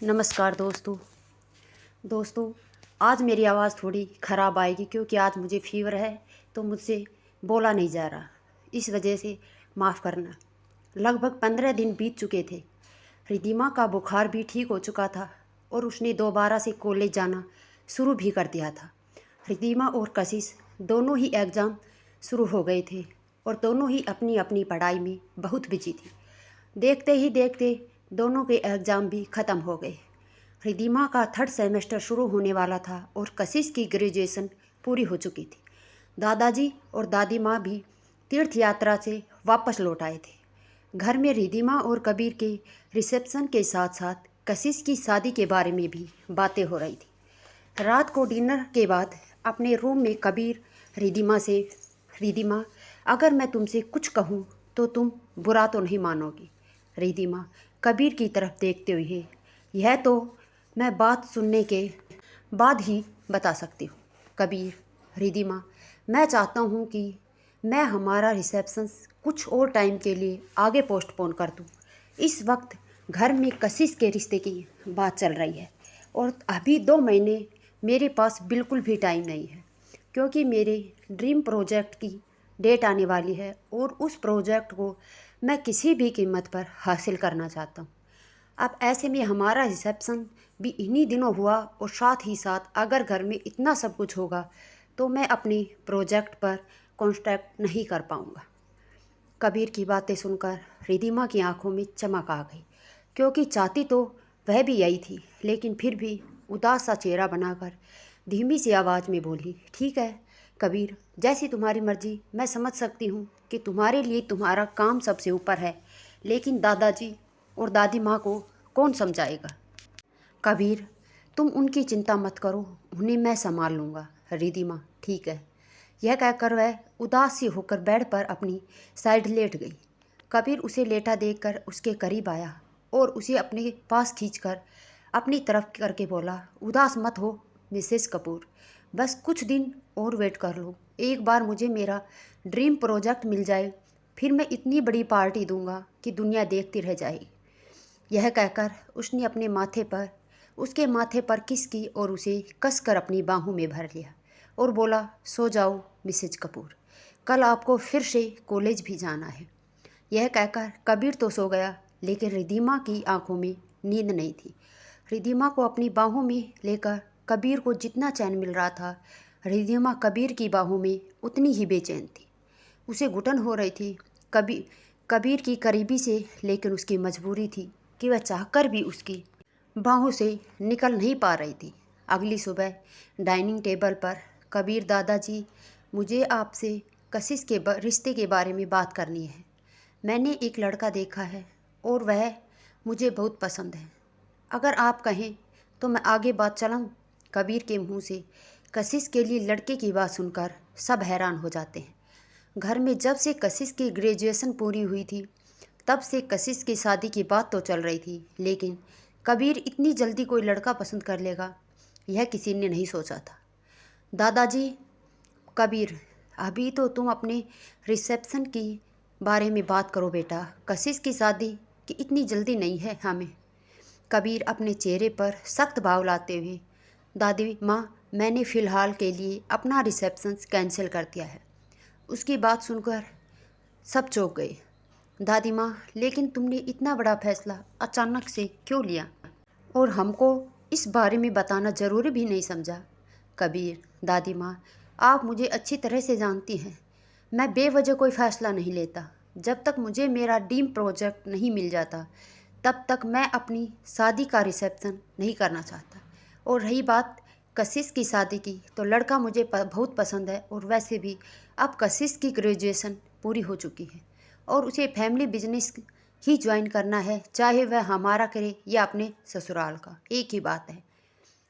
नमस्कार दोस्तों। आज मेरी आवाज़ थोड़ी ख़राब आएगी क्योंकि आज मुझे फीवर है तो मुझसे बोला नहीं जा रहा। इस वजह से माफ़ करना। लगभग 15 दिन बीत चुके थे। रिद्धिमा का बुखार भी ठीक हो चुका था और उसने दोबारा से कॉलेज जाना शुरू भी कर दिया था। रिद्धिमा और कशिश दोनों ही एग्ज़ाम शुरू हो गए थे और दोनों ही अपनी अपनी पढ़ाई में बहुत बिजी थी। देखते ही देखते दोनों के एग्ज़ाम भी ख़त्म हो गए। रिद्धिमा का 3rd सेमेस्टर शुरू होने वाला था और कशिश की ग्रेजुएशन पूरी हो चुकी थी। दादाजी और दादी माँ भी तीर्थ यात्रा से वापस लौट आए थे। घर में रिद्धिमा और कबीर के रिसेप्शन के साथ साथ कशिश की शादी के बारे में भी बातें हो रही थी। रात को डिनर के बाद अपने रूम में कबीर रिद्धिमा से, रिद्धिमा अगर मैं तुमसे कुछ कहूँ तो तुम बुरा तो नहीं मानोगी। रिद्धिमा कबीर की तरफ देखते हुए, यह तो मैं बात सुनने के बाद ही बता सकती हूँ। कबीर, रिद्धिमा मैं चाहता हूँ कि मैं हमारा रिसेप्शन कुछ और टाइम के लिए आगे पोस्टपोन कर दूँ। इस वक्त घर में कशिश के रिश्ते की बात चल रही है और अभी 2 महीने मेरे पास बिल्कुल भी टाइम नहीं है क्योंकि मेरे ड्रीम प्रोजेक्ट की डेट आने वाली है और उस प्रोजेक्ट को मैं किसी भी कीमत पर हासिल करना चाहता हूँ। अब ऐसे में हमारा रिसेप्शन भी इन्हीं दिनों हुआ और साथ ही साथ अगर घर में इतना सब कुछ होगा तो मैं अपने प्रोजेक्ट पर कॉन्संट्रेट नहीं कर पाऊँगा। कबीर की बातें सुनकर रिद्धिमा की आंखों में चमक आ गई क्योंकि चाहती तो वह भी यही थी, लेकिन फिर भी उदास सा चेहरा बनाकर धीमी सी आवाज़ में बोली, ठीक है कबीर, जैसी तुम्हारी मर्जी। मैं समझ सकती हूँ कि तुम्हारे लिए तुम्हारा काम सबसे ऊपर है, लेकिन दादाजी और दादी माँ को कौन समझाएगा। कबीर, तुम उनकी चिंता मत करो, उन्हें मैं संभाल लूँगा। रिद्धिमा, ठीक है। यह कहकर वह उदास सी होकर बेड पर अपनी साइड लेट गई। कबीर उसे लेटा देखकर उसके करीब आया और उसे अपने पास खींचकर अपनी तरफ करके बोला, उदास मत हो मिसेस कपूर, बस कुछ दिन और वेट कर लो। एक बार मुझे मेरा ड्रीम प्रोजेक्ट मिल जाए, फिर मैं इतनी बड़ी पार्टी दूंगा कि दुनिया देखती रह जाएगी। यह कहकर उसने उसके माथे पर किस की और उसे कसकर अपनी बाहों में भर लिया और बोला, सो जाओ मिसेज कपूर, कल आपको फिर से कॉलेज भी जाना है। यह कहकर कबीर तो सो गया, लेकिन रिद्धिमा की आंखों में नींद नहीं थी। रिद्धिमा को अपनी बाहों में लेकर कबीर को जितना चैन मिल रहा था, रिद्धिमा कबीर की बाहों में उतनी ही बेचैन थी। उसे घुटन हो रही थी कबीर की करीबी से, लेकिन उसकी मजबूरी थी कि वह चाहकर भी उसकी बाहों से निकल नहीं पा रही थी। अगली सुबह डाइनिंग टेबल पर, कबीर दादाजी, मुझे आपसे कशिश के रिश्ते के बारे में बात करनी है। मैंने एक लड़का देखा है और वह मुझे बहुत पसंद है। अगर आप कहें तो मैं आगे बात चलाऊं। कबीर के मुंह से कशिश के लिए लड़के की बात सुनकर सब हैरान हो जाते हैं। घर में जब से कशिश की ग्रेजुएशन पूरी हुई थी तब से कशिश की शादी की बात तो चल रही थी, लेकिन कबीर इतनी जल्दी कोई लड़का पसंद कर लेगा यह किसी ने नहीं सोचा था। दादाजी, कबीर, अभी तो तुम अपने रिसेप्शन की बारे में बात करो बेटा, कशिश की शादी की इतनी जल्दी नहीं है हमें। कबीर अपने चेहरे पर सख्त भाव लाते हुए, दादी माँ, मैंने फ़िलहाल के लिए अपना रिसेप्शन कैंसिल कर दिया है। उसकी बात सुनकर सब चौंक गए। दादी माँ, लेकिन तुमने इतना बड़ा फैसला अचानक से क्यों लिया और हमको इस बारे में बताना ज़रूरी भी नहीं समझा। कबीर, दादी माँ, आप मुझे अच्छी तरह से जानती हैं, मैं बेवजह कोई फ़ैसला नहीं लेता। जब तक मुझे मेरा ड्रीम प्रोजेक्ट नहीं मिल जाता तब तक मैं अपनी शादी का रिसेप्शन नहीं करना चाहता। और रही बात कशिश की शादी की, तो लड़का मुझे बहुत पसंद है और वैसे भी अब कशिश की ग्रेजुएशन पूरी हो चुकी है और उसे फैमिली बिजनेस ही ज्वाइन करना है, चाहे वह हमारा करे या अपने ससुराल का, एक ही बात है।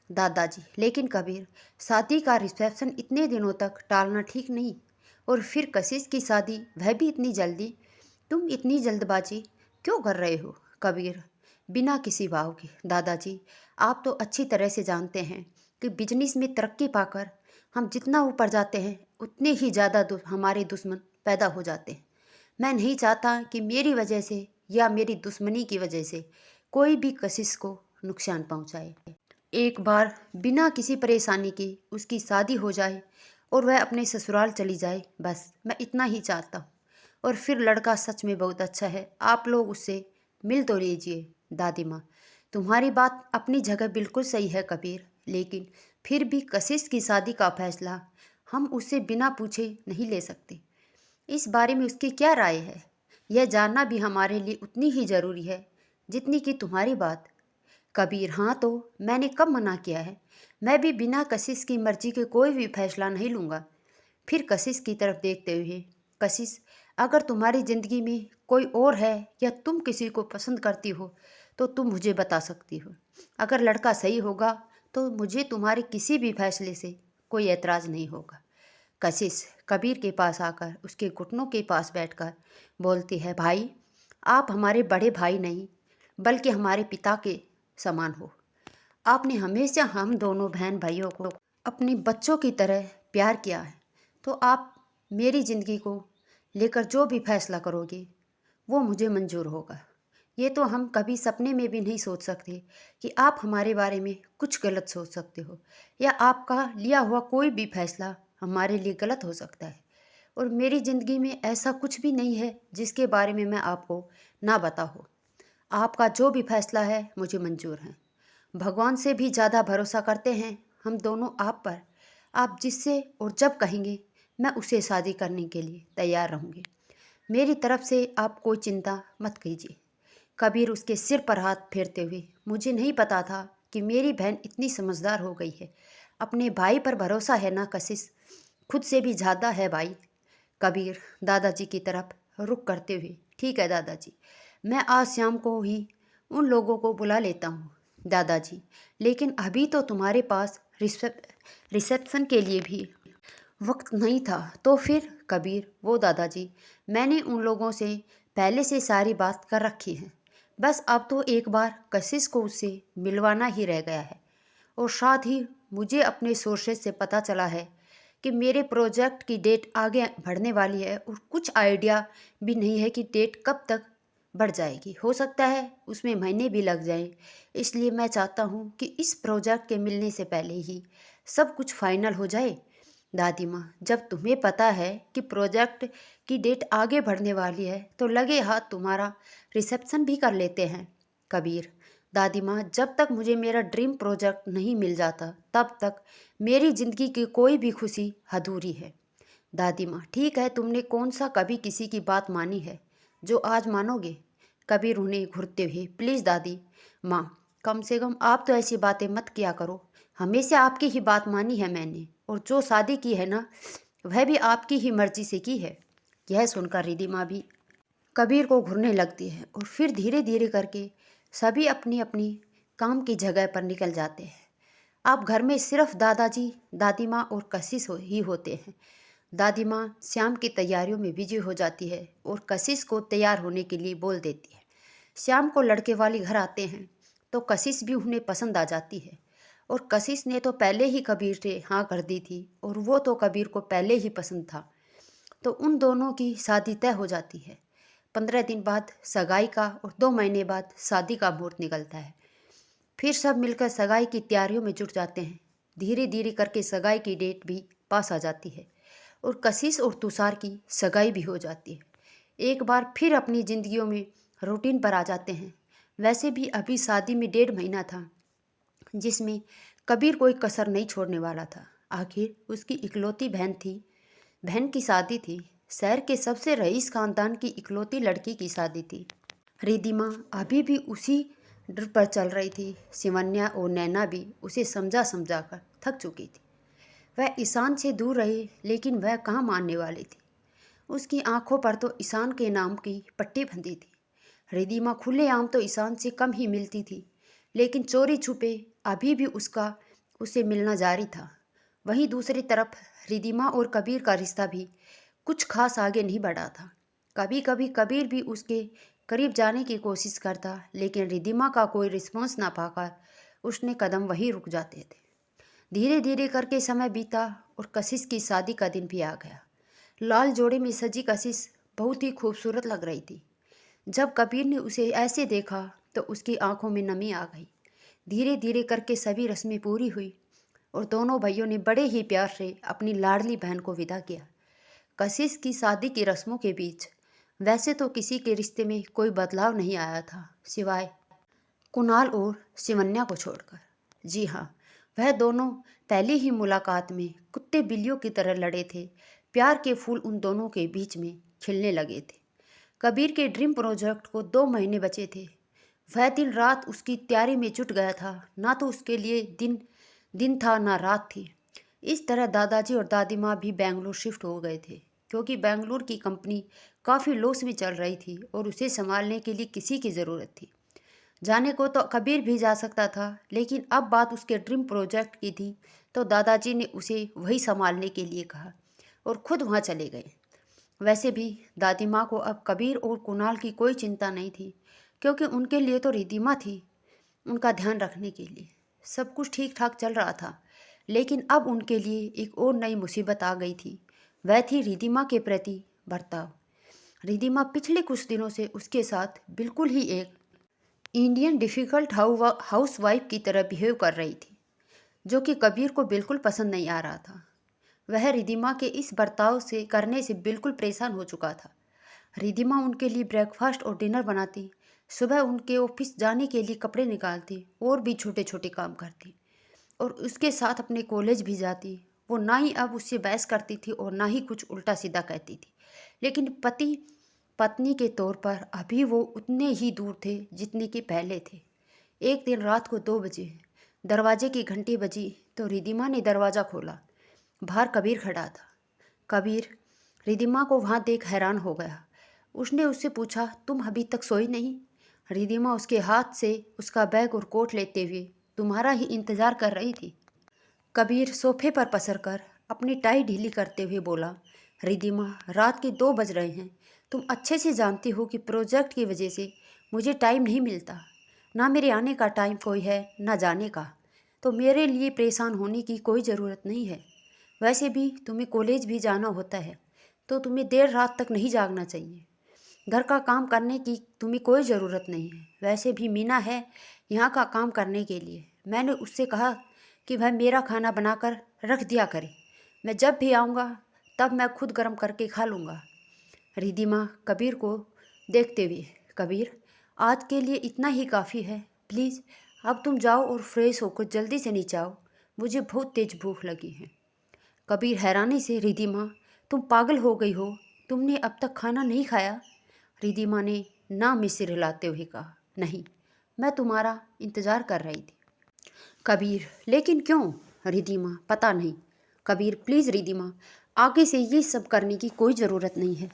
दादाजी, लेकिन कबीर, शादी का रिसेप्शन इतने दिनों तक टालना ठीक नहीं, और फिर कशिश की शादी वह भी इतनी जल्दी। तुम इतनी जल्दबाजी क्यों कर रहे हो। कबीर, बिना किसी भाव के, दादाजी, आप तो अच्छी तरह से जानते हैं कि बिजनेस में तरक्की पाकर हम जितना ऊपर जाते हैं उतने ही ज़्यादा हमारे दुश्मन पैदा हो जाते हैं। मैं नहीं चाहता कि मेरी वजह से या मेरी दुश्मनी की वजह से कोई भी कशिश को नुकसान पहुंचाए। एक बार बिना किसी परेशानी के उसकी शादी हो जाए और वह अपने ससुराल चली जाए, बस मैं इतना ही चाहता हूँ। और फिर लड़का सच में बहुत अच्छा है, आप लोग उससे मिल तो लीजिए। दादी माँ, तुम्हारी बात अपनी जगह बिल्कुल सही है कबीर, लेकिन फिर भी कशिश की शादी का फैसला हम उससे बिना पूछे नहीं ले सकते। इस बारे में उसकी क्या राय है, यह जानना भी हमारे लिए उतनी ही ज़रूरी है जितनी कि तुम्हारी बात। कबीर, हाँ तो मैंने कब मना किया है? मैं भी बिना कशिश की मर्जी के कोई भी फैसला नहीं लूँगा। फिर कशिश की तरफ देखते हुए, कशिश, अगर तुम्हारी ज़िंदगी में कोई और है या तुम किसी को पसंद करती हो तो तुम मुझे बता सकती हो। अगर लड़का सही होगा तो मुझे तुम्हारे किसी भी फैसले से कोई एतराज़ नहीं होगा। कशिश कबीर के पास आकर उसके घुटनों के पास बैठकर बोलती है, भाई, आप हमारे बड़े भाई नहीं बल्कि हमारे पिता के समान हो। आपने हमेशा हम दोनों बहन भाइयों को अपने बच्चों की तरह प्यार किया है, तो आप मेरी ज़िंदगी को लेकर जो भी फैसला करोगे वो मुझे मंजूर होगा। ये तो हम कभी सपने में भी नहीं सोच सकते कि आप हमारे बारे में कुछ गलत सोच सकते हो, या आपका लिया हुआ कोई भी फैसला हमारे लिए गलत हो सकता है। और मेरी ज़िंदगी में ऐसा कुछ भी नहीं है जिसके बारे में मैं आपको ना बता हो। आपका जो भी फैसला है मुझे मंजूर है। भगवान से भी ज़्यादा भरोसा करते हैं हम दोनों आप पर। आप जिससे और जब कहेंगे मैं उसे शादी करने के लिए तैयार रहूँगी। मेरी तरफ से आप कोई चिंता मत कीजिए। कबीर उसके सिर पर हाथ फेरते हुए, मुझे नहीं पता था कि मेरी बहन इतनी समझदार हो गई है। अपने भाई पर भरोसा है ना कशिश, खुद से भी ज़्यादा है भाई। कबीर दादाजी की तरफ रुख करते हुए, ठीक है दादाजी, मैं आज शाम को ही उन लोगों को बुला लेता हूँ दादाजी, लेकिन अभी तो तुम्हारे पास रिसेप्शन के लिए भी वक्त नहीं था। तो फिर कबीर, वो दादाजी, मैंने उन लोगों से पहले से सारी बात कर रखी है, बस अब तो एक बार कशिश को उससे मिलवाना ही रह गया है। और साथ ही मुझे अपने सोर्सेज से पता चला है कि मेरे प्रोजेक्ट की डेट आगे बढ़ने वाली है, और कुछ आइडिया भी नहीं है कि डेट कब तक बढ़ जाएगी। हो सकता है उसमें महीने भी लग जाएं। इसलिए मैं चाहता हूँ कि इस प्रोजेक्ट के मिलने से पहले ही सब कुछ फाइनल हो जाए। दादी माँ, जब तुम्हें पता है कि प्रोजेक्ट की डेट आगे बढ़ने वाली है तो लगे हाथ तुम्हारा रिसेप्शन भी कर लेते हैं। कबीर, दादी माँ, जब तक मुझे मेरा ड्रीम प्रोजेक्ट नहीं मिल जाता तब तक मेरी ज़िंदगी की कोई भी खुशी अधूरी है। दादी माँ, ठीक है, तुमने कौन सा कभी किसी की बात मानी है जो आज मानोगे? कबीर उन्हें घूरते हुए, प्लीज़ दादी माँ, कम से कम आप तो ऐसी बातें मत किया करो। हमेशा आपकी ही बात मानी है मैंने, और जो शादी की है ना, वह भी आपकी ही मर्जी से की है। यह सुनकर रिद्धि माँ भी कबीर को घूरने लगती है, और फिर धीरे धीरे करके सभी अपनी अपनी काम की जगह पर निकल जाते हैं। अब घर में सिर्फ दादाजी, दादी माँ और कशिश ही होते हैं। दादी माँ श्याम की तैयारियों में बिजी हो जाती है और कशिश को तैयार होने के लिए बोल देती है। श्याम को लड़के वाले घर आते हैं तो कशिश भी उन्हें पसंद आ जाती है, और कशिश ने तो पहले ही कबीर से हाँ कर दी थी, और वो तो कबीर को पहले ही पसंद था। तो उन दोनों की शादी तय हो जाती है। 15 दिन बाद सगाई का और 2 महीने बाद शादी का मुहूर्त निकलता है। फिर सब मिलकर सगाई की तैयारियों में जुट जाते हैं। धीरे धीरे करके सगाई की डेट भी पास आ जाती है, और कशिश और तुषार की सगाई भी हो जाती है। एक बार फिर अपनी ज़िंदगियों में रूटीन पर आ जाते हैं। वैसे भी अभी शादी में 1.5 महीना था, जिसमें कबीर कोई कसर नहीं छोड़ने वाला था। आखिर उसकी इकलौती बहन थी, बहन की शादी थी। शहर के सबसे रईस खानदान की इकलौती लड़की की शादी थी। रिद्धिमा अभी भी उसी डर पर चल रही थी। शिवन्या और नैना भी उसे समझा समझा कर थक चुकी थी। वह ईशान से दूर रही, लेकिन वह कहाँ मानने वाली थी। उसकी आंखों पर तो ईशान के नाम की पट्टी बंधी थी। रिद्धिमा खुलेआम तो ईशान से कम ही मिलती थी, लेकिन चोरी छुपे अभी भी उसका उसे मिलना जारी था। वहीं दूसरी तरफ रिद्धिमा और कबीर का रिश्ता भी कुछ खास आगे नहीं बढ़ा था। कभी कभी कबीर भी उसके करीब जाने की कोशिश करता, लेकिन रिद्धिमा का कोई रिस्पॉन्स ना पाकर उसने कदम वहीं रुक जाते थे। धीरे धीरे करके समय बीता और कशिश की शादी का दिन भी आ गया। लाल जोड़े में सजी कशिश बहुत ही खूबसूरत लग रही थी। जब कबीर ने उसे ऐसे देखा तो उसकी आंखों में नमी आ गई। धीरे धीरे करके सभी रस्में पूरी हुई और दोनों भाइयों ने बड़े ही प्यार से अपनी लाडली बहन को विदा किया। कशिश की शादी की रस्मों के बीच वैसे तो किसी के रिश्ते में कोई बदलाव नहीं आया था, सिवाय कुणाल और शिवन्या को छोड़कर। जी हाँ, वह दोनों पहली ही मुलाकात में कुत्ते बिल्लियों की तरह लड़े थे। प्यार के फूल उन दोनों के बीच में खिलने लगे थे। कबीर के ड्रीम प्रोजेक्ट को 2 महीने बचे थे। वह दिन रात उसकी तैयारी में जुट गया था। ना तो उसके लिए दिन दिन था ना रात थी। इस तरह दादाजी और दादी माँ भी बेंगलुरु शिफ्ट हो गए थे, क्योंकि बेंगलुरु की कंपनी काफ़ी लॉस में चल रही थी और उसे संभालने के लिए किसी की ज़रूरत थी। जाने को तो कबीर भी जा सकता था, लेकिन अब बात उसके ड्रीम प्रोजेक्ट की थी, तो दादाजी ने उसे वही संभालने के लिए कहा और खुद वहाँ चले गए। वैसे भी दादी माँ को अब कबीर और कुणाल की कोई चिंता नहीं थी, क्योंकि उनके लिए तो रिद्धिमा थी उनका ध्यान रखने के लिए। सब कुछ ठीक ठाक चल रहा था, लेकिन अब उनके लिए एक और नई मुसीबत आ गई थी। वह थी रिद्धिमा के प्रति बर्ताव। रिद्धिमा पिछले कुछ दिनों से उसके साथ बिल्कुल ही एक इंडियन डिफ़िकल्ट हाउस वाइफ की तरह बिहेव कर रही थी, जो कि कबीर को बिल्कुल पसंद नहीं आ रहा था। वह रिद्धिमा के इस बर्ताव से करने से बिल्कुल परेशान हो चुका था। रिद्धिमा उनके लिए ब्रेकफास्ट और डिनर बनाती, सुबह उनके ऑफिस जाने के लिए कपड़े निकालती और भी छोटे छोटे काम करती, और उसके साथ अपने कॉलेज भी जाती। वो ना ही अब उससे बहस करती थी और ना ही कुछ उल्टा सीधा कहती थी, लेकिन पति पत्नी के तौर पर अभी वो उतने ही दूर थे जितने कि पहले थे। एक दिन रात को 2 बजे दरवाजे की घंटी बजी तो रिद्धिमा ने दरवाज़ा खोला। बाहर कबीर खड़ा था। कबीर रिद्धिमा को वहाँ देख हैरान हो गया। उसने उससे पूछा, तुम अभी तक सोई नहीं? रिद्धिमा उसके हाथ से उसका बैग और कोट लेते हुए तुम्हारा ही इंतज़ार कर रही थी। कबीर सोफे पर पसरकर अपनी टाई ढीली करते हुए बोला, रिद्धिमा, रात के 2 बज रहे हैं। तुम अच्छे से जानती हो कि प्रोजेक्ट की वजह से मुझे टाइम नहीं मिलता। ना मेरे आने का टाइम कोई है, ना जाने का। तो मेरे लिए परेशान होने की कोई ज़रूरत नहीं है। वैसे भी तुम्हें कॉलेज भी जाना होता है, तो तुम्हें देर रात तक नहीं जागना चाहिए। घर का काम करने की तुम्हें कोई ज़रूरत नहीं है। वैसे भी मीना है यहाँ का काम करने के लिए। मैंने उससे कहा कि वह मेरा खाना बनाकर रख दिया करे। मैं जब भी आऊँगा तब मैं खुद गर्म करके खा लूँगा। रिद्धिमा कबीर को देखते हुए, कबीर, आज के लिए इतना ही काफ़ी है। प्लीज़ अब तुम जाओ और फ्रेश होकर जल्दी से नीचे आओ। मुझे बहुत तेज़ भूख लगी है। कबीर हैरानी से, रिद्धिमा, तुम पागल हो गई हो? तुमने अब तक खाना नहीं खाया? रिद्धिमा ने ना में सिर हिलाते हुए कहा, नहीं, मैं तुम्हारा इंतज़ार कर रही थी। कबीर, लेकिन क्यों? रिद्धिमा, पता नहीं। कबीर, प्लीज़ रिद्धिमा, आगे से ये सब करने की कोई ज़रूरत नहीं है।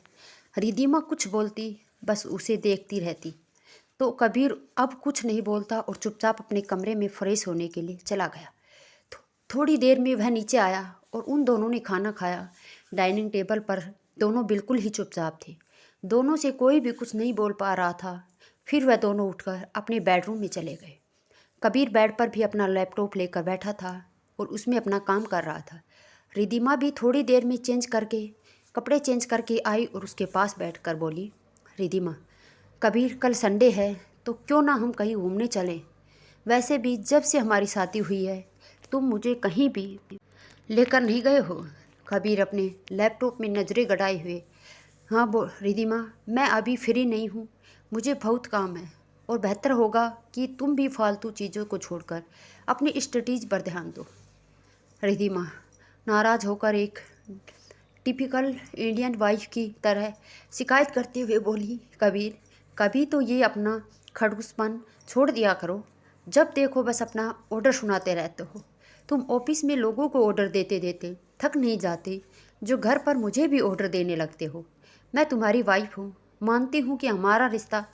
रिद्धिमा कुछ बोलती, बस उसे देखती रहती। तो कबीर अब कुछ नहीं बोलता और चुपचाप अपने कमरे में फ्रेश होने के लिए चला गया। थोड़ी देर में वह नीचे आया और उन दोनों ने खाना खाया। डाइनिंग टेबल पर दोनों बिल्कुल ही चुपचाप थे। दोनों से कोई भी कुछ नहीं बोल पा रहा था। फिर वह दोनों उठकर अपने बेडरूम में चले गए। कबीर बेड पर भी अपना लैपटॉप लेकर बैठा था और उसमें अपना काम कर रहा था। रिद्धिमा भी थोड़ी देर में कपड़े चेंज करके आई और उसके पास बैठकर बोली, रिद्धिमा, कबीर, कल संडे है तो क्यों ना हम कहीं घूमने चलें? वैसे भी जब से हमारी शादी हुई है तुम मुझे कहीं भी लेकर नहीं गए हो। कबीर अपने लैपटॉप में नज़रें गड़ाए हुए, हाँ रिद्धिमा, मैं अभी फ्री नहीं हूँ, मुझे बहुत काम है और बेहतर होगा कि तुम भी फालतू चीज़ों को छोड़कर अपनी स्टडीज़ पर ध्यान दो। रिद्धिमा नाराज़ होकर एक टिपिकल इंडियन वाइफ की तरह शिकायत करते हुए बोली, कबीर, कभी तो ये अपना खड़ूसपन छोड़ दिया करो। जब देखो बस अपना ऑर्डर सुनाते रहते हो। तुम ऑफिस में लोगों को ऑर्डर देते देते थक नहीं जाते, जो घर पर मुझे भी ऑर्डर देने लगते हो। मैं तुम्हारी वाइफ हूँ, मानती हूँ कि हमारा रिश्ता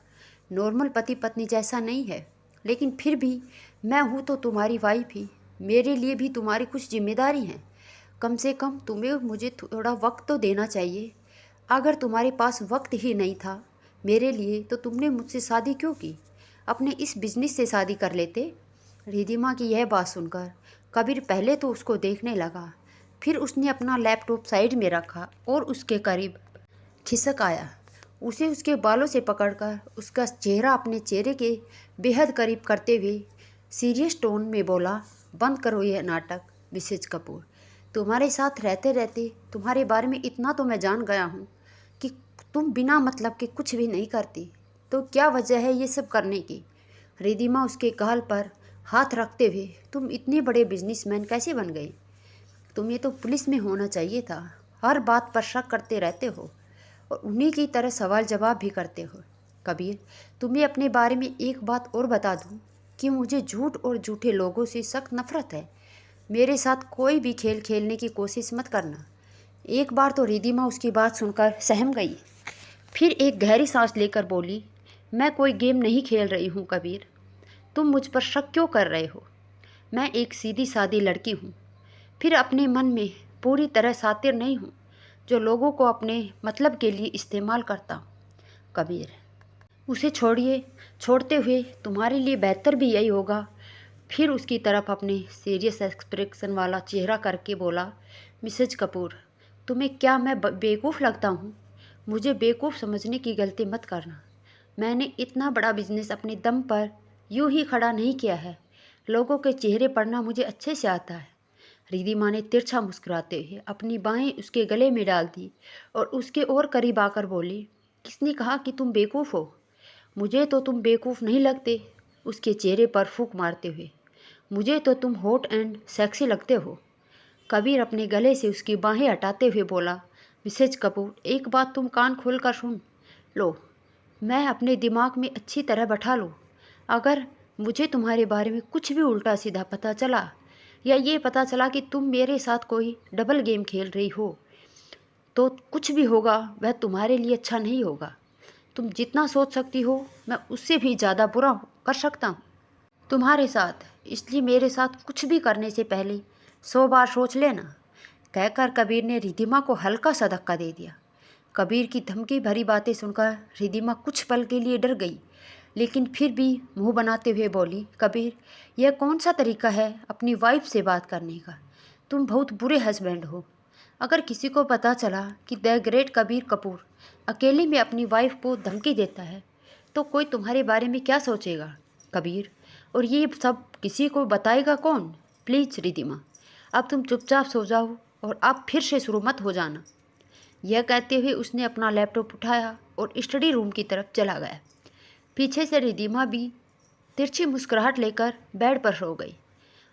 नॉर्मल पति पत्नी जैसा नहीं है, लेकिन फिर भी मैं हूँ तो तुम्हारी वाइफ ही। मेरे लिए भी तुम्हारी कुछ जिम्मेदारी हैं। कम से कम तुम्हें मुझे थोड़ा वक्त तो देना चाहिए। अगर तुम्हारे पास वक्त ही नहीं था मेरे लिए तो तुमने मुझसे शादी क्यों की? अपने इस बिजनेस से शादी कर लेते। रिद्धिमा की यह बात सुनकर कबीर पहले तो उसको देखने लगा, फिर उसने अपना लैपटॉप साइड में रखा और उसके करीब खिसक आया। उसे उसके बालों से पकड़कर उसका चेहरा अपने चेहरे के बेहद करीब करते हुए सीरियस टोन में बोला, बंद करो यह नाटक मिसेज कपूर। तुम्हारे साथ रहते रहते तुम्हारे बारे में इतना तो मैं जान गया हूँ कि तुम बिना मतलब के कुछ भी नहीं करती। तो क्या वजह है ये सब करने की? रिदिमा उसके गाल पर हाथ रखते हुए, तुम इतने बड़े बिजनेसमैन कैसे बन गए? तुम्हें तो पुलिस में होना चाहिए था। हर बात पर शक करते रहते हो और उन्हीं की तरह सवाल जवाब भी करते हो। कबीर, तुम्हें अपने बारे में एक बात और बता दूं कि मुझे झूठ और झूठे लोगों से सख्त नफरत है। मेरे साथ कोई भी खेल खेलने की कोशिश मत करना। एक बार तो रिदिमा उसकी बात सुनकर सहम गई, फिर एक गहरी सांस लेकर बोली, मैं कोई गेम नहीं खेल रही हूँ कबीर। तुम मुझ पर शक क्यों कर रहे हो? मैं एक सीधी सादी लड़की हूँ, फिर अपने मन में पूरी तरह सातिर नहीं हूँ जो लोगों को अपने मतलब के लिए इस्तेमाल करता हूँ। कबीर, उसे छोड़िए। छोड़ते हुए तुम्हारे लिए बेहतर भी यही होगा। फिर उसकी तरफ अपने सीरियस एक्सप्रेशन वाला चेहरा करके बोला, मिसेज कपूर, तुम्हें क्या मैं बेवकूफ़ लगता हूँ? मुझे बेवकूफ़ समझने की गलती मत करना। मैंने इतना बड़ा बिजनेस अपने दम पर यूं ही खड़ा नहीं किया है। लोगों के चेहरे पढ़ना मुझे अच्छे से आता है। रिदिमा ने तिरछा मुस्कुराते हुए अपनी बाहें उसके गले में डाल दी और उसके और करीब आकर बोली, किसने कहा कि तुम बेवकूफ़ हो? मुझे तो तुम बेवकूफ़ नहीं लगते। उसके चेहरे पर फूंक मारते हुए, मुझे तो तुम हॉट एंड सेक्सी लगते हो। कबीर अपने गले से उसकी बाहें हटाते हुए बोला, मिसेज कपूर, एक बात तुम कान खोल कर सुन लो, मैं अपने दिमाग में अच्छी तरह बैठा लूँ। अगर मुझे तुम्हारे बारे में कुछ भी उल्टा सीधा पता चला या ये पता चला कि तुम मेरे साथ कोई डबल गेम खेल रही हो, तो कुछ भी होगा वह तुम्हारे लिए अच्छा नहीं होगा। तुम जितना सोच सकती हो मैं उससे भी ज़्यादा बुरा कर सकता हूँ तुम्हारे साथ। इसलिए मेरे साथ कुछ भी करने से पहले 100 बार सोच लेना। कहकर कबीर ने रिदिमा को हल्का सा धक्का दे दिया। कबीर की धमकी भरी बातें सुनकर रिदिमा कुछ पल के लिए डर गई, लेकिन फिर भी मुंह बनाते हुए बोली, कबीर, यह कौन सा तरीका है अपनी वाइफ से बात करने का? तुम बहुत बुरे हस्बैंड हो। अगर किसी को पता चला कि द ग्रेट कबीर कपूर अकेले में अपनी वाइफ को धमकी देता है तो कोई तुम्हारे बारे में क्या सोचेगा कबीर? और ये सब किसी को बताएगा कौन? प्लीज़ रिदिमा, अब तुम चुपचाप सो जाओ और अब फिर से शुरू मत हो जाना। यह कहते हुए उसने अपना लैपटॉप उठाया और स्टडी रूम की तरफ चला गया। पीछे से रिदिमा भी तिरछी मुस्कुराहट लेकर बेड पर सो गई।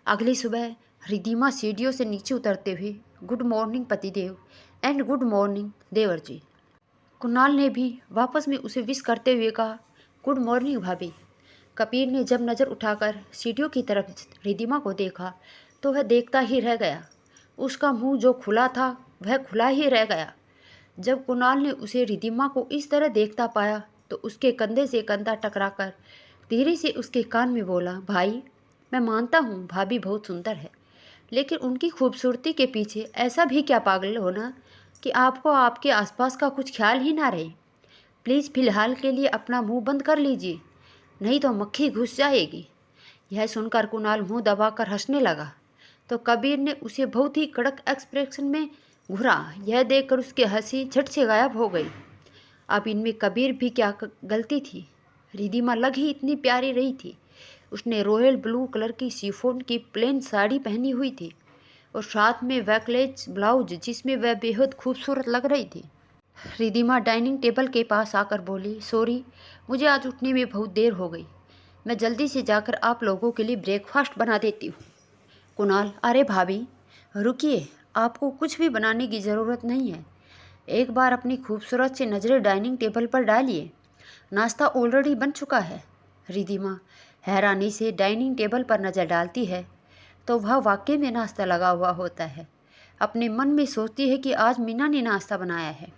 अगली सुबह रिदिमा सीढ़ियों से नीचे उतरते हुए, गुड मॉर्निंग पतिदेव एंड गुड मॉर्निंग देवर जी। कुणाल ने भी वापस में उसे विश करते हुए कहा, गुड मॉर्निंग भाभी। कबीर ने जब नज़र उठाकर सीढ़ियों की तरफ रिदिमा को देखा तो वह देखता ही रह गया। उसका मुंह जो खुला था वह खुला ही रह गया। जब कुणाल ने उसे रिदिमा को इस तरह देखता पाया तो उसके कंधे से कंधा टकराकर धीरे से उसके कान में बोला, भाई, मैं मानता हूँ भाभी बहुत सुंदर है, लेकिन उनकी खूबसूरती के पीछे ऐसा भी क्या पागल होना कि आपको आपके आसपास का कुछ ख्याल ही ना रहे। प्लीज़ फ़िलहाल के लिए अपना मुंह बंद कर लीजिए, नहीं तो मक्खी घुस जाएगी। यह सुनकर कुणाल मुंह दबाकर हंसने लगा तो कबीर ने उसे बहुत ही कड़क एक्सप्रेशन में घूरा। यह देखकर उसकी हंसी झट से गायब हो गई। अब इनमें कबीर भी क्या गलती थी? रिदिमा लग ही इतनी प्यारी रही थी। उसने रॉयल ब्लू कलर की शिफॉन की प्लेन साड़ी पहनी हुई थी और साथ में वैकलेज ब्लाउज जिसमें वह बेहद खूबसूरत लग रही थी। रिदिमा डाइनिंग टेबल के पास आकर बोली, सॉरी, मुझे आज उठने में बहुत देर हो गई। मैं जल्दी से जाकर आप लोगों के लिए ब्रेकफास्ट बना देती हूँ। कुणाल, अरे भाभी रुकिए, आपको कुछ भी बनाने की ज़रूरत नहीं है। एक बार अपनी खूबसूरत से नज़रें डाइनिंग टेबल पर डालिए, नाश्ता ऑलरेडी बन चुका है। रिदिमा हैरानी से डाइनिंग टेबल पर नज़र डालती है तो वह वाकई में नाश्ता लगा हुआ होता है। अपने मन में सोचती है कि आज मीना ने नाश्ता बनाया है।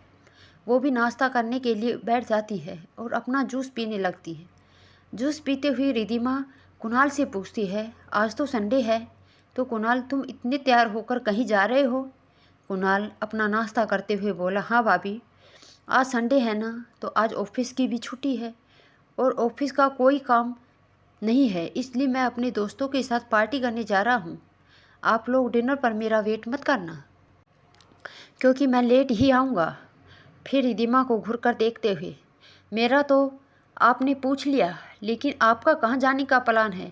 वो भी नाश्ता करने के लिए बैठ जाती है और अपना जूस पीने लगती है। जूस पीते हुए रिदिमा कुणाल से पूछती है, आज तो संडे है, तो कुणाल तुम इतने तैयार होकर कहीं जा रहे हो? कुणाल अपना नाश्ता करते हुए बोला, हाँ भाभी, आज संडे है ना, तो आज ऑफिस की भी छुट्टी है और ऑफिस का कोई काम नहीं है, इसलिए मैं अपने दोस्तों के साथ पार्टी करने जा रहा हूँ। आप लोग डिनर पर मेरा वेट मत करना क्योंकि मैं लेट ही आऊँगा। फिर रिदिमा को घूर कर देखते हुए, मेरा तो आपने पूछ लिया, लेकिन आपका कहाँ जाने का प्लान है?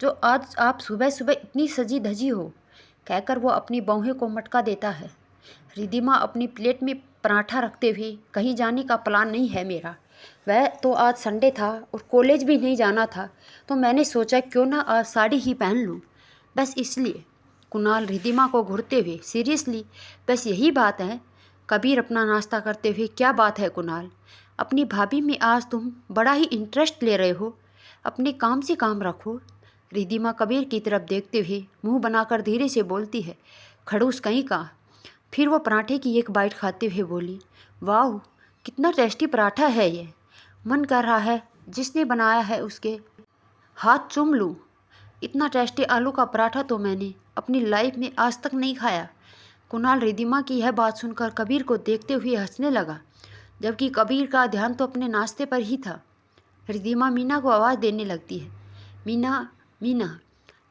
जो आज आप सुबह सुबह इतनी सजी धजी हो, कहकर वो अपनी बाहों को मटका देता है। रिद्धिमा अपनी प्लेट में पराठा रखते हुए, कहीं जाने का प्लान नहीं है मेरा। वह तो आज संडे था और कॉलेज भी नहीं जाना था, तो मैंने सोचा क्यों ना आज साड़ी ही पहन लूँ, बस इसलिए। कुणाल रिद्धिमा को घूरते हुए, सीरियसली बस यही बात है? कबीर अपना नाश्ता करते हुए, क्या बात है कुणाल, अपनी भाभी में आज तुम बड़ा ही इंटरेस्ट ले रहे हो, अपने काम से काम रखो। रिद्धिमा कबीर की तरफ देखते हुए मुंह बनाकर धीरे से बोलती है, खड़ूस कहीं का। फिर वो पराठे की एक बाइट खाते हुए बोली, वाह कितना टेस्टी पराठा है ये, मन कर रहा है जिसने बनाया है उसके हाथ चूम लूँ। इतना टेस्टी आलू का पराठा तो मैंने अपनी लाइफ में आज तक नहीं खाया। कुणाल रिद्धिमा की यह बात सुनकर कबीर को देखते हुए हंसने लगा, जबकि कबीर का ध्यान तो अपने नाश्ते पर ही था। रिद्धिमा मीना को आवाज़ देने लगती है, मीना मीना।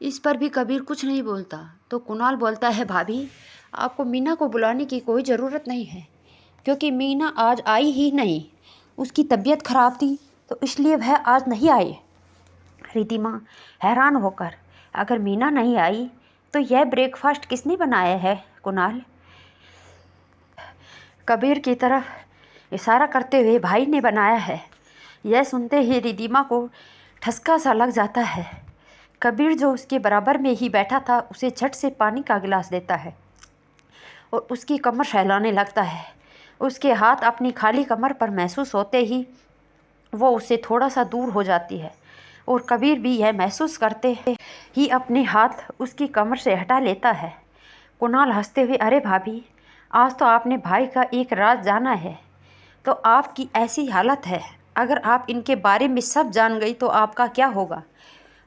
इस पर भी कबीर कुछ नहीं बोलता, तो कुणाल बोलता है, भाभी आपको मीना को बुलाने की कोई ज़रूरत नहीं है, क्योंकि मीना आज आई ही नहीं। उसकी तबीयत खराब थी तो इसलिए वह आज नहीं आई। रिद्धिमा हैरान होकर, अगर मीना नहीं आई तो यह ब्रेकफास्ट किसने बनाया है कुणाल? कबीर की तरफ इशारा करते हुए, भाई ने बनाया है। यह सुनते ही रिद्धिमा को ठसका सा लग जाता है। कबीर जो उसके बराबर में ही बैठा था उसे झट से पानी का गिलास देता है और उसकी कमर सहलाने लगता है। उसके हाथ अपनी खाली कमर पर महसूस होते ही वो उससे थोड़ा सा दूर हो जाती है और कबीर भी यह महसूस करते ही अपने हाथ उसकी कमर से हटा लेता है। कुणाल हंसते हुए, अरे भाभी आज तो आपने भाई का एक राज जाना है, तो आपकी ऐसी हालत है, अगर आप इनके बारे में सब जान गई तो आपका क्या होगा?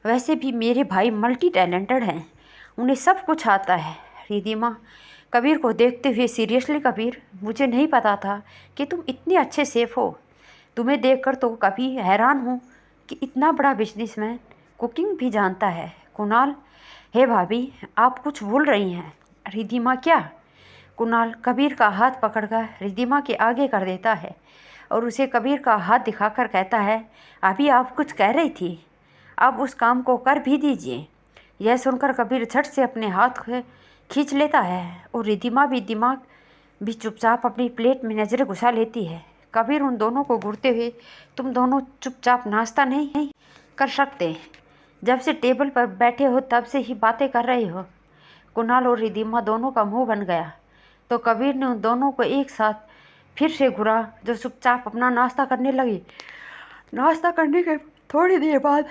वैसे भी मेरे भाई मल्टी टैलेंटेड हैं, उन्हें सब कुछ आता है। रिद्धिमा कबीर को देखते हुए, सीरियसली कबीर, मुझे नहीं पता था कि तुम इतने अच्छे शेफ हो। तुम्हें देखकर तो कभी हैरान हूँ कि इतना बड़ा बिजनेसमैन कुकिंग भी जानता है। कुणाल, हे भाभी आप कुछ भूल रही हैं। रिद्धिमा, क्या? कुणाल कबीर का हाथ पकड़कर रिद्धिमा के आगे कर देता है और उसे कबीर का हाथ दिखाकर कहता है, अभी आप कुछ कह रही थी, अब उस काम को कर भी दीजिए। यह सुनकर कबीर झट से अपने हाथ खींच लेता है और रिद्धिमा भी दिमाग भी चुपचाप अपनी प्लेट में नज़रें घुसा लेती है। कबीर उन दोनों को घूरते हुए, तुम दोनों चुपचाप नाश्ता नहीं कर सकते? जब से टेबल पर बैठे हो तब से ही बातें कर रहे हो। कुणाल और रिद्धिमा दोनों का मुंह बन गया, तो कबीर ने उन दोनों को एक साथ फिर से घुरा, जो चुपचाप अपना नाश्ता करने लगे। नाश्ता करने के थोड़ी देर बाद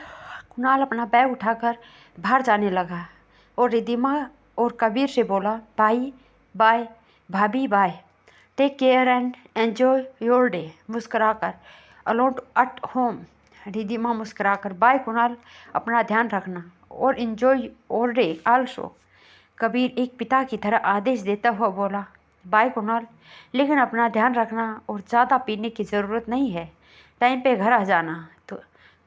कुणाल अपना बैग उठाकर बाहर जाने लगा और रिद्धिमा और कबीर से बोला, भाई बाय, भाभी bye, take care and enjoy your day. मुस्कुराकर, अलोन एट होम। रिद्धिमा मुस्कुराकर, बाय कुणाल, अपना ध्यान रखना और enjoy your day also. Kabir एक पिता की तरह आदेश देता हुआ बोला, बाय कुणाल, लेकिन अपना ध्यान रखना और ज़्यादा पीने की ज़रूरत नहीं है, टाइम पे घर आ जाना। तो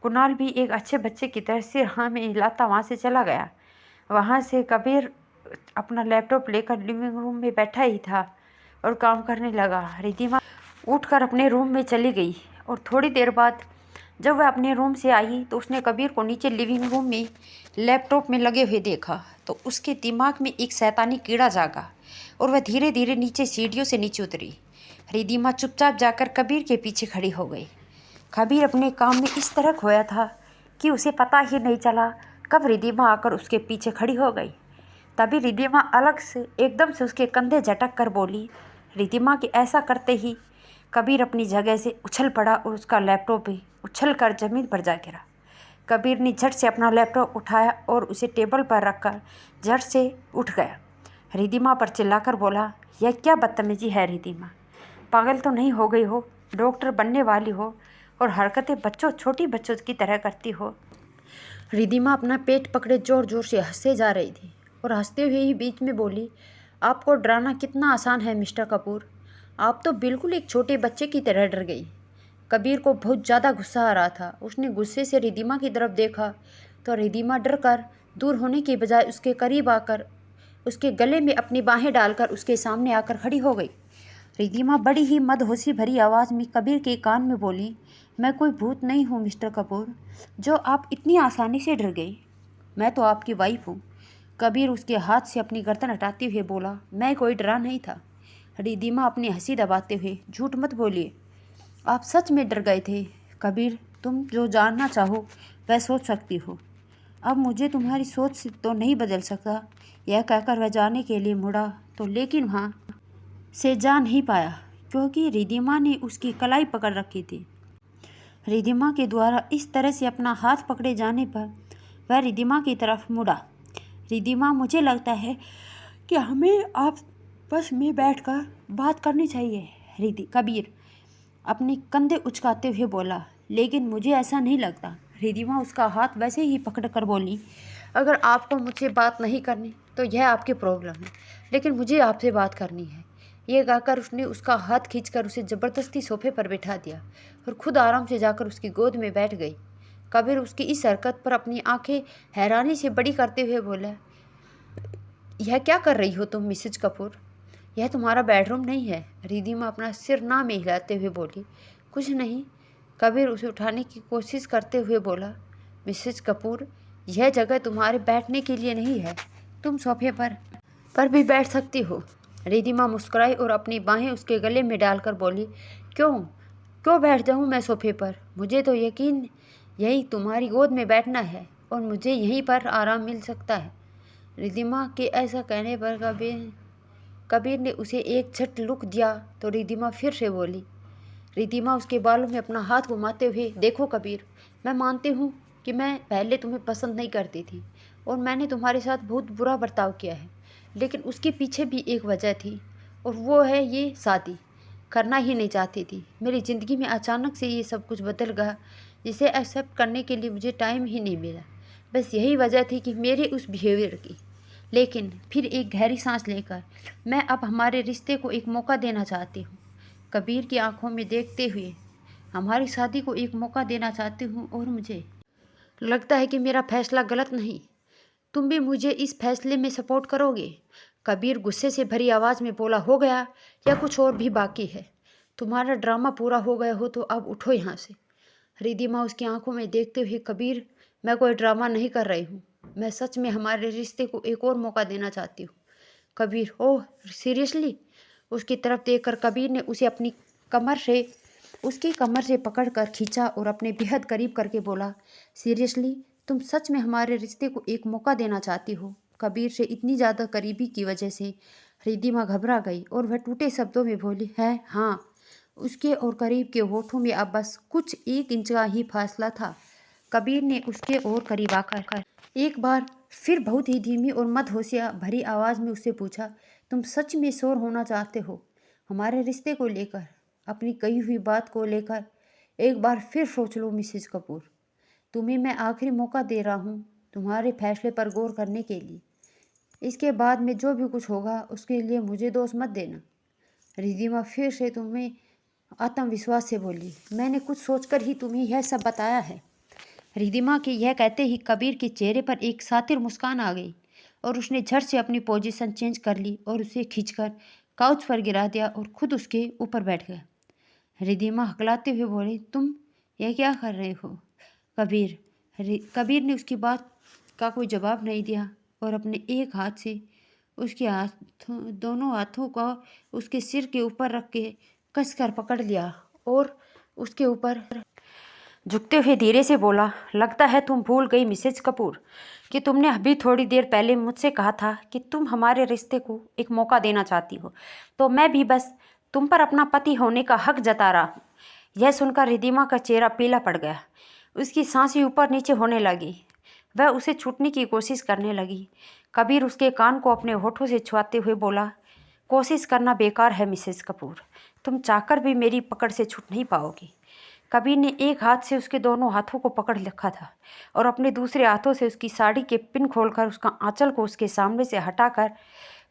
कुणाल भी एक अच्छे बच्चे की तरह सिर हाँ में हिलाता वहाँ से चला गया। वहाँ से कबीर अपना लैपटॉप लेकर लिविंग रूम में बैठा ही था और काम करने लगा। रिद्धिमा उठकर अपने रूम में चली गई और थोड़ी देर बाद जब वह अपने रूम से आई तो उसने कबीर को नीचे लिविंग रूम में लैपटॉप में लगे हुए देखा, तो उसके दिमाग में एक शैतानी कीड़ा जागा और वह धीरे धीरे नीचे सीढ़ियों से नीचे उतरी। रिद्धिमा चुपचाप जाकर कबीर के पीछे खड़ी हो गई। कबीर अपने काम में इस तरह खोया था कि उसे पता ही नहीं चला कब रिद्धिमा आकर उसके पीछे खड़ी हो गई। तभी रिद्धिमा अलग से एकदम से उसके कंधे झटक कर बोली। रिद्धिमा के ऐसा करते ही कबीर अपनी जगह से उछल पड़ा और उसका लैपटॉप भी उछल कर ज़मीन पर जा गिरा। कबीर ने झट से अपना लैपटॉप उठाया और उसे टेबल पर रखकर झट से उठ गया। रिद्धिमा पर चिल्लाकर बोला, यह क्या बदतमीजी है रिद्धिमा, पागल तो नहीं हो गई हो? डॉक्टर बनने वाली हो और हरकतें छोटी बच्चों की तरह करती हो। रिद्धिमा अपना पेट पकड़े जोर जोर से हंसे जा रही थी और हंसते हुए ही बीच में बोली, आपको डराना कितना आसान है मिस्टर कपूर, आप तो बिल्कुल एक छोटे बच्चे की तरह डर गई। कबीर को बहुत ज़्यादा गुस्सा आ रहा था। उसने गुस्से से रिद्धिमा की तरफ देखा तो रिद्धिमा डर कर दूर होने के बजाय उसके करीब आकर उसके गले में अपनी बाहें डालकर उसके सामने आकर खड़ी हो गई। रिद्धिमा बड़ी ही मदहोशी भरी आवाज़ में कबीर के कान में बोली, मैं कोई भूत नहीं हूँ मिस्टर कपूर, जो आप इतनी आसानी से डर गई। मैं तो आपकी वाइफ हूँ। कबीर उसके हाथ से अपनी गर्दन हटाते हुए बोला, मैं कोई डरा नहीं था। रिद्धिमा अपनी हंसी दबाते हुए, झूठ मत बोलिए, आप सच में डर गए थे। कबीर, तुम जो जानना चाहो वह सोच सकती हो। अब मुझे तुम्हारी सोच से तो नहीं बदल सकता। यह कहकर वह जाने के लिए मुड़ा तो लेकिन वहाँ से जा नहीं पाया, क्योंकि रिद्धिमा ने उसकी कलाई पकड़ रखी थी। रिद्धिमा के द्वारा इस तरह से अपना हाथ पकड़े जाने पर वह रिद्धिमा की तरफ मुड़ा। रिद्धिमा, मुझे लगता है कि हमें आपस में बैठकर बात करनी चाहिए। कबीर अपने कंधे उचकाते हुए बोला, लेकिन मुझे ऐसा नहीं लगता। रिद्धिमा उसका हाथ वैसे ही पकड़कर बोली, अगर आपको मुझसे बात नहीं करनी तो यह आपकी प्रॉब्लम है, लेकिन मुझे आपसे बात करनी है। ये कहकर उसने उसका हाथ खींचकर उसे ज़बरदस्ती सोफे पर बैठा दिया और खुद आराम से जाकर उसकी गोद में बैठ गई। कबीर उसकी इस हरकत पर अपनी आंखें हैरानी से बड़ी करते हुए बोला, यह क्या कर रही हो तुम मिसेज कपूर? यह तुम्हारा बेडरूम नहीं है। रिद्धिमा अपना सिर ना में हिलाते हुए बोली, कुछ नहीं। कबीर उसे उठाने की कोशिश करते हुए बोला, मिसेज कपूर, यह जगह तुम्हारे बैठने के लिए नहीं है। तुम सोफे पर भी बैठ सकती हो। रिद्धिमा मुस्कुराई और अपनी बाहें उसके गले में डालकर बोली, क्यों क्यों बैठ जाऊं मैं सोफे पर? मुझे तो यकीन यही तुम्हारी गोद में बैठना है और मुझे यहीं पर आराम मिल सकता है। रिद्धिमा के ऐसा कहने पर कबीर ने उसे एक झट लुक दिया तो रिद्धिमा फिर से बोली। रिद्धिमा उसके बालों में अपना हाथ घुमाते हुए, देखो कबीर, मैं मानती हूँ कि मैं पहले तुम्हें पसंद नहीं करती थी और मैंने तुम्हारे साथ बहुत बुरा बर्ताव किया है, लेकिन उसके पीछे भी एक वजह थी और वो है ये शादी करना ही नहीं चाहती थी। मेरी ज़िंदगी में अचानक से ये सब कुछ बदल गया, जिसे एक्सेप्ट करने के लिए मुझे टाइम ही नहीं मिला। बस यही वजह थी कि मेरे उस बिहेवियर की। लेकिन फिर एक गहरी सांस लेकर मैं अब हमारे रिश्ते को एक मौका देना चाहती हूँ। कबीर की आंखों में देखते हुए, हमारी शादी को एक मौका देना चाहती हूँ और मुझे लगता है कि मेरा फैसला गलत नहीं। तुम भी मुझे इस फैसले में सपोर्ट करोगे? कबीर गुस्से से भरी आवाज़ में बोला, हो गया या कुछ और भी बाकी है? तुम्हारा ड्रामा पूरा हो गया हो तो अब उठो यहाँ से। रिद्धिमा उसकी आंखों में देखते हुए, कबीर, मैं कोई ड्रामा नहीं कर रही हूँ। मैं सच में हमारे रिश्ते को एक और मौका देना चाहती हूँ। Kabir, oh seriously? उसकी तरफ देखकर कबीर ने उसे अपनी उसकी कमर से पकड़कर खींचा और अपने बेहद करीब करके बोला, सीरियसली तुम सच में हमारे रिश्ते को एक मौका देना चाहती हो? कबीर से इतनी ज़्यादा करीबी की वजह से रिद्धिमा घबरा गई और वह टूटे शब्दों में बोली, है हाँ। उसके और करीब के होठों में अब बस कुछ 1 इंच का ही फासला था। कबीर ने उसके और करीब आकर एक बार फिर बहुत ही धीमी और मदहोशिया भरी आवाज़ में उससे पूछा, तुम सच में श्योर होना चाहते हो हमारे रिश्ते को लेकर? अपनी कही हुई बात को लेकर एक बार फिर सोच लो मिसेज कपूर। तुम्हें मैं आखिरी मौका दे रहा हूँ तुम्हारे फैसले पर गौर करने के लिए। इसके बाद में जो भी कुछ होगा उसके लिए मुझे दोष मत देना। रिद्धिमा फिर से तुम्हें आत्मविश्वास से बोली, मैंने कुछ सोचकर ही तुम्हें यह सब बताया है। रिद्धिमा के यह कहते ही कबीर के चेहरे पर एक सातिर मुस्कान आ गई और उसने झट से अपनी पोजीशन चेंज कर ली और उसे खींचकर काउच पर गिरा दिया और खुद उसके ऊपर बैठ गया। रिद्धिमा हकलाते हुए बोली, तुम यह क्या कर रहे हो? कबीर ने उसकी बात का कोई जवाब नहीं दिया और अपने एक हाथ से उसके दोनों हाथों को उसके सिर के ऊपर रख के कसकर पकड़ लिया और उसके ऊपर झुकते हुए धीरे से बोला, लगता है तुम भूल गई मिसेज कपूर कि तुमने अभी थोड़ी देर पहले मुझसे कहा था कि तुम हमारे रिश्ते को एक मौका देना चाहती हो, तो मैं भी बस तुम पर अपना पति होने का हक जता रहा हूँ। यह सुनकर रिद्धिमा का चेहरा पीला पड़ गया। उसकी सांसें ऊपर नीचे होने लगी। वह उसे छूटने की कोशिश करने लगी। कबीर उसके कान को अपने होठों से छुआते हुए बोला, कोशिश करना बेकार है मिसेज कपूर, तुम चाहकर भी मेरी पकड़ से छूट नहीं पाओगी। कबीर ने एक हाथ से उसके दोनों हाथों को पकड़ रखा था और अपने दूसरे हाथों से उसकी साड़ी के पिन खोलकर उसका आंचल को उसके सामने से हटाकर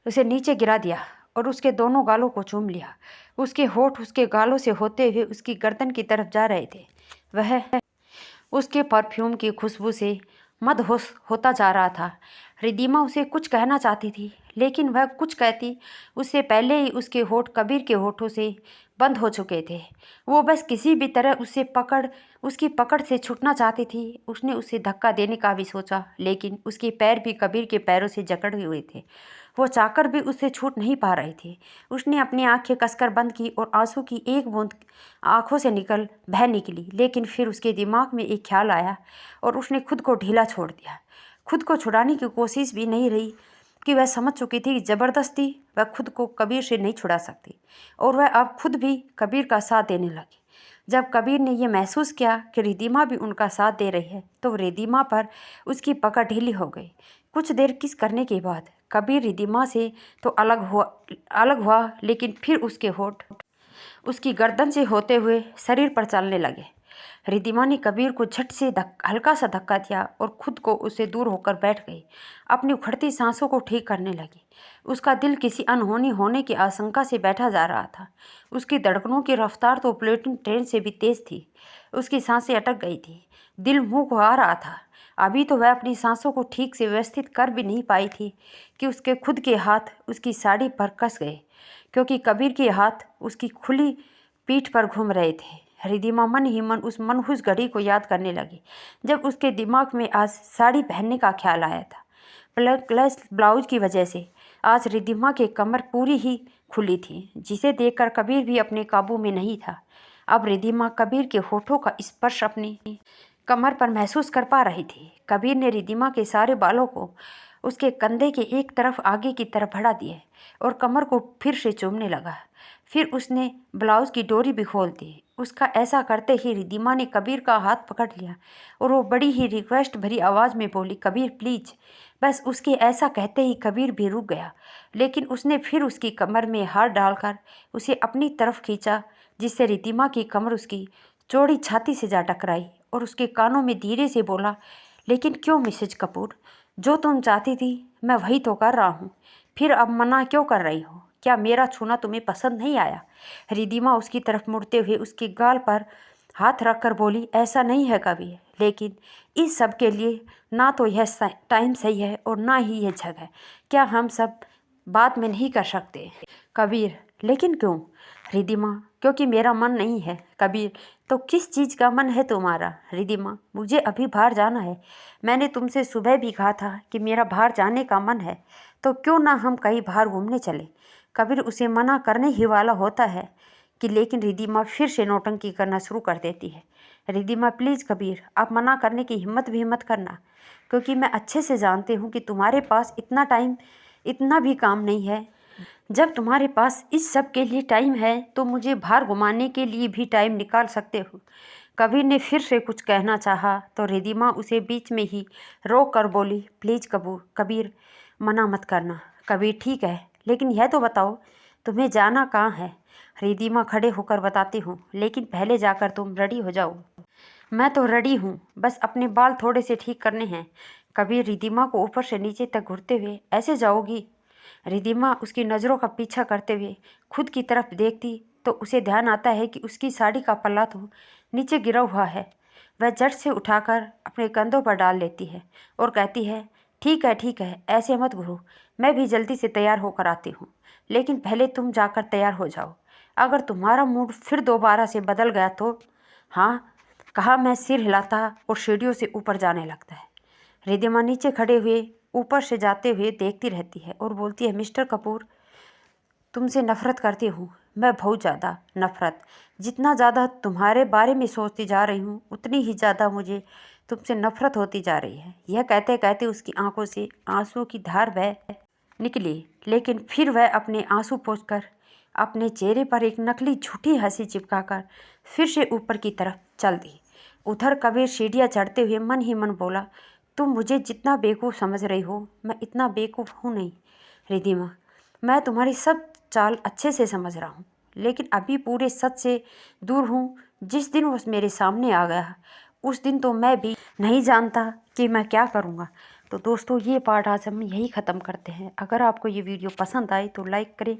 उसे नीचे गिरा दिया और उसके दोनों गालों को चूम लिया। उसके होठ उसके गालों से होते हुए उसकी गर्दन की तरफ जा रहे थे। वह उसके परफ्यूम की खुशबू से मदहोश होता जा रहा था। रिद्धिमा उसे कुछ कहना चाहती थी, लेकिन वह कुछ कहती उससे पहले ही उसके होठ कबीर के होठों से बंद हो चुके थे। वो बस किसी भी तरह उसकी पकड़ से छूटना चाहती थी। उसने उसे धक्का देने का भी सोचा, लेकिन उसके पैर भी कबीर के पैरों से जकड़े हुए थे। वो चाहकर भी उससे छूट नहीं पा रहे थे। उसने अपनी आंखें कसकर बंद की और आंसू की एक बूंद आंखों से बह निकली। लेकिन फिर उसके दिमाग में एक ख्याल आया और उसने खुद को ढीला छोड़ दिया। खुद को छुड़ाने की कोशिश भी नहीं रही कि वह समझ चुकी थी कि ज़बरदस्ती वह खुद को कबीर से नहीं छुड़ा सकती, और वह अब खुद भी कबीर का साथ देने लगी। जब कबीर ने यह महसूस किया कि रिद्धिमा भी उनका साथ दे रही है, तो रिद्धिमा पर उसकी पकड़ ढीली हो गई। कुछ देर किस करने के बाद कबीर रिद्धिमा से तो अलग हुआ, लेकिन फिर उसके होठ उसकी गर्दन से होते हुए शरीर पर चलने लगे। रिद्धिमा ने कबीर को झट से हल्का सा धक्का दिया और खुद को उससे दूर होकर बैठ गई। अपनी उखड़ती सांसों को ठीक करने लगी। उसका दिल किसी अनहोनी होने की आशंका से बैठा जा रहा था। उसकी धड़कनों की रफ्तार तो प्लेटिंग ट्रेन से भी तेज थी। उसकी सांसें अटक गई थी। दिल मुंह को आ रहा था। अभी तो वह अपनी सांसों को ठीक से व्यवस्थित कर भी नहीं पाई थी कि उसके खुद के हाथ उसकी साड़ी पर कस गए, क्योंकि कबीर के हाथ उसकी खुली पीठ पर घूम रहे थे। रिद्धिमा मन ही मन उस मनहूस घड़ी को याद करने लगी जब उसके दिमाग में आज साड़ी पहनने का ख्याल आया था। प्लस ब्लाउज की वजह से आज रिद्धिमा की कमर पूरी ही खुली थी, जिसे देखकर कबीर भी अपने काबू में नहीं था। अब रिद्धिमा कबीर के होठों का स्पर्श अपनी कमर पर महसूस कर पा रही थी। कबीर ने रिद्धिमा के सारे बालों को उसके कंधे के एक तरफ आगे की तरफ बढ़ा दिए और कमर को फिर से चूमने लगा। फिर उसने ब्लाउज की डोरी भी खोल दी। उसका ऐसा करते ही रिद्धिमा ने कबीर का हाथ पकड़ लिया और वो बड़ी ही रिक्वेस्ट भरी आवाज़ में बोली, कबीर प्लीज। बस उसके ऐसा कहते ही कबीर भी रुक गया, लेकिन उसने फिर उसकी कमर में हाथ डालकर उसे अपनी तरफ खींचा, जिससे रिद्धिमा की कमर उसकी चौड़ी छाती से जा टकराई और उसके कानों में धीरे से बोला, लेकिन क्यों मिसेज कपूर, जो तुम चाहती थी मैं वही तो कर रहा हूँ, फिर अब मना क्यों कर रही हो? क्या मेरा छूना तुम्हें पसंद नहीं आया? रिद्धिमा उसकी तरफ मुड़ते हुए उसके गाल पर हाथ रखकर बोली, ऐसा नहीं है कबीर, लेकिन इस सब के लिए ना तो यह टाइम सही है और ना ही यह जगह। क्या हम सब बात में नहीं कर सकते? कबीर, लेकिन क्यों? रिद्धिमा, क्योंकि मेरा मन नहीं है। कबीर, तो किस चीज़ का मन है तुम्हारा? रिद्धिमा, मुझे अभी बाहर जाना है। मैंने तुमसे सुबह भी कहा था कि मेरा बाहर जाने का मन है, तो क्यों ना हम कहीं बाहर घूमने चले? कबीर उसे मना करने ही वाला होता है कि लेकिन रिद्धिमा फिर से नौटंकी करना शुरू कर देती है। रिद्धिमा प्लीज़ कबीर, आप मना करने की हिम्मत भी मत करना, क्योंकि मैं अच्छे से जानती हूँ कि तुम्हारे पास इतना टाइम, इतना भी काम नहीं है। जब तुम्हारे पास इस सब के लिए टाइम है तो मुझे बाहर घुमाने के लिए भी टाइम निकाल सकते हो। कबीर ने फिर से कुछ कहना चाहा तो रिद्धिमा उसे बीच में ही रोक कर बोली, प्लीज़ कबीर, मना मत करना। कबीर, ठीक है, लेकिन यह तो बताओ तुम्हें जाना कहाँ है? रिद्धिमा, खड़े होकर बताती हूँ, लेकिन पहले जाकर तुम रेडी हो जाओ। मैं तो रेडी हूँ, बस अपने बाल थोड़े से ठीक करने हैं। कबीर रिद्धिमा को ऊपर से नीचे तक घूरते हुए, ऐसे जाओगी? रिद्धिमा उसकी नज़रों का पीछा करते हुए खुद की तरफ देखती तो उसे ध्यान आता है कि उसकी साड़ी का पल्ला तो नीचे गिरा हुआ है। वह झट से उठाकर अपने कंधों पर डाल लेती है और कहती है, ठीक है, ऐसे मत घूरो, मैं भी जल्दी से तैयार होकर आती हूँ, लेकिन पहले तुम जाकर तैयार हो जाओ। अगर तुम्हारा मूड फिर दोबारा से बदल गया तो? हाँ, कहा मैं सिर हिलाता और सीढ़ियों से ऊपर जाने लगता है। रिद्धिमा नीचे खड़े हुए ऊपर से जाते हुए देखती रहती है और बोलती है, मिस्टर कपूर, तुमसे नफ़रत करती हूँ मैं, बहुत ज़्यादा नफ़रत। जितना ज़्यादा तुम्हारे बारे में सोचती जा रही हूँ उतनी ही ज़्यादा मुझे तुमसे नफ़रत होती जा रही है। यह कहते कहते उसकी आंखों से आंसू की धार बह निकली, लेकिन फिर वह अपने आंसू पोंछकर अपने चेहरे पर एक नकली झूठी हंसी चिपकाकर फिर से ऊपर की तरफ चल दी। उधर कबीर सीढ़ियाँ चढ़ते हुए मन ही मन बोला, तुम मुझे जितना बेवकूफ़ समझ रही हो मैं इतना बेवकूफ़ हूँ नहीं। रिद्धिमा, मैं तुम्हारी सब चाल अच्छे से समझ रहा हूँ, लेकिन अभी पूरे सच से दूर हूँ। जिस दिन वो मेरे सामने आ गया उस दिन तो मैं भी नहीं जानता कि मैं क्या करूँगा। तो दोस्तों, ये पार्ट आज हम यही ख़त्म करते हैं। अगर आपको ये वीडियो पसंद आई तो लाइक करें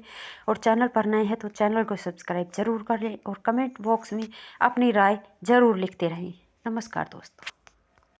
और चैनल पर नए हैं तो चैनल को सब्सक्राइब ज़रूर करें और कमेंट बॉक्स में अपनी राय ज़रूर लिखते रहें। नमस्कार दोस्तों।